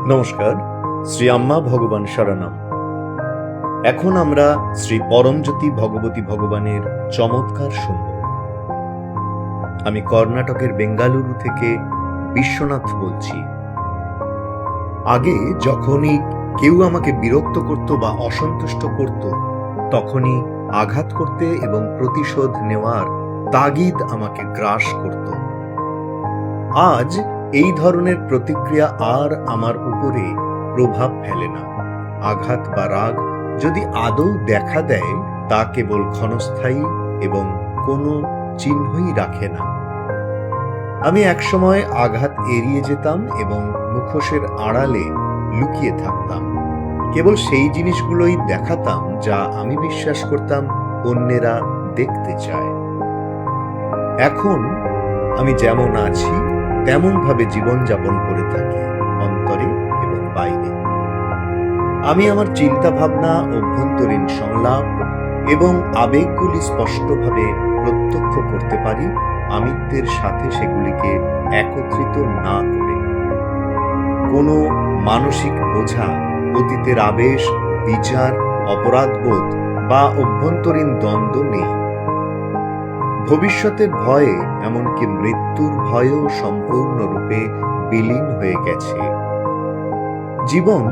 নমস্কার। শ্রী আম্মা ভগবান শরণম। এখন আমরা শ্রী পরমজ্যোতি ভগবতী ভগবানের চমৎকার শুনব। আমি কর্ণাটকের বেঙ্গালুরু থেকে বিশ্বনাথ বলছি। আগে যখনই কেউ আমাকে বিরক্ত করত বা অসন্তুষ্ট করত, তখনই আঘাত করতে এবং প্রতিশোধ নেওয়ার তাগিদ আমাকে গ্রাস করত। আজ এই ধরনের প্রতিক্রিয়া আর আমার উপরে প্রভাব ফেলে না। আঘাত বা রাগ যদি আদৌ দেখা দেয়, তা কেবল ক্ষণস্থায়ী এবং কোনো চিহ্নই রাখে না। আমি একসময় আঘাত এড়িয়ে যেতাম এবং মুখোশের আড়ালে লুকিয়ে থাকতাম। কেবল সেই জিনিসগুলোই দেখাতাম যা আমি বিশ্বাস করতাম অন্যেরা দেখতে চায়। এখন আমি যেমন আছি তেমন ভাবে জীবনযাপন করে থাকি, অন্তরে এবং বাইরে। আমি আমার চিন্তা ভাবনা, অভ্যন্তরীণ সংলাপ এবং আবেগগুলি স্পষ্টভাবে প্রত্যক্ষ করতে পারি, আমিত্বের সাথে সেগুলিকে একত্রিত না করে। কোনো মানসিক বোঝা, অতীতের আবেশ, বিচার, অপরাধবোধ বা অভ্যন্তরীণ দ্বন্দ্ব নেই। ভবিষ্যতের ভয়ে, এমনকি মৃত্যুর ভয়েও সম্পূর্ণরূপে বিলীন হয়ে গেছে। জীবন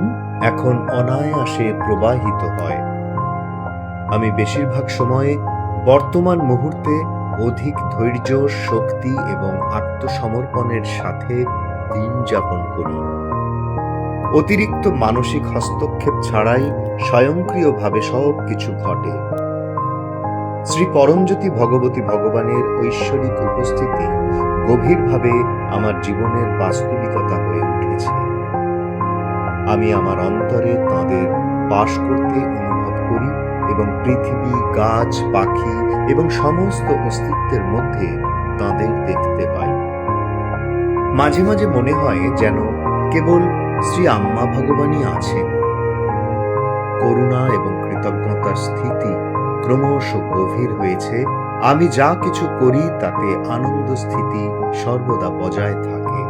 এখন অনায়াসে প্রবাহিত হয়। আমি বেশিরভাগ সময়ে বর্তমান মুহূর্তে অধিক ধৈর্য, শক্তি এবং আত্মসমর্পণের সাথে দিন যাপন করি। অতিরিক্ত মানসিক হস্তক্ষেপ ছাড়াই স্বয়ংক্রিয়ভাবে সব কিছু ঘটে। শ্রী পরমজ্যোতি ভগবতী ভগবানের ঐশ্বরিক উপস্থিতি গভীরভাবে আমার জীবনের বাস্তবিকতা হয়ে উঠেছে। আমি আমার অন্তরে তাঁদের বাস করতে অনুভব করি এবং পৃথিবী, গাছ, পাখি এবং সমস্ত অস্তিত্বের মধ্যে তাঁদের দেখতে পাই। মাঝে মাঝে মনে হয় যেন কেবল শ্রী আম্মা ভগবানই আছেন। করুণা এবং কৃতজ্ঞতার স্থিতি ক্রমশ গভীর হয়েছে। আমি যা কিছু করি তাতে আনন্দ স্থিতি সর্বদা বজায় থাকে।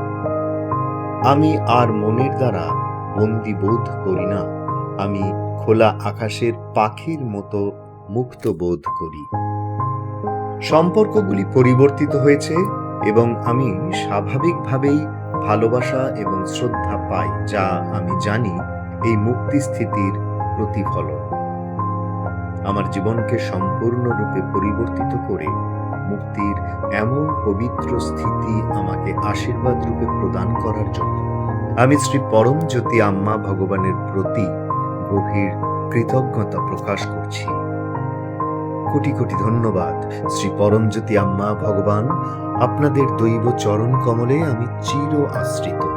আমি আর মনের দ্বারা বন্দি বোধ করি না। আমি খোলা আকাশের পাখির মতো মুক্ত বোধ করি। সম্পর্কগুলি পরিবর্তিত হয়েছে এবং আমি স্বাভাবিকভাবেই ভালোবাসা এবং শ্রদ্ধা পাই, যা আমি জানি এই মুক্তি স্থিতির প্রতিফলন। আমার জীবনকে সম্পূর্ণরূপে পরিবর্তিত করে মুক্তির এমন পবিত্র স্থিতি আমাকে আশীর্বাদ রূপে প্রদান করার জন্য আমি শ্রী পরমজ্যোতি আম্মা ভগবানের প্রতি গভীর কৃতজ্ঞতা প্রকাশ করছি। কোটি কোটি ধন্যবাদ শ্রী পরমজ্যোতি আম্মা ভগবান। আপনাদের দৈব চরণ কমলে আমি চির আশ্রিত।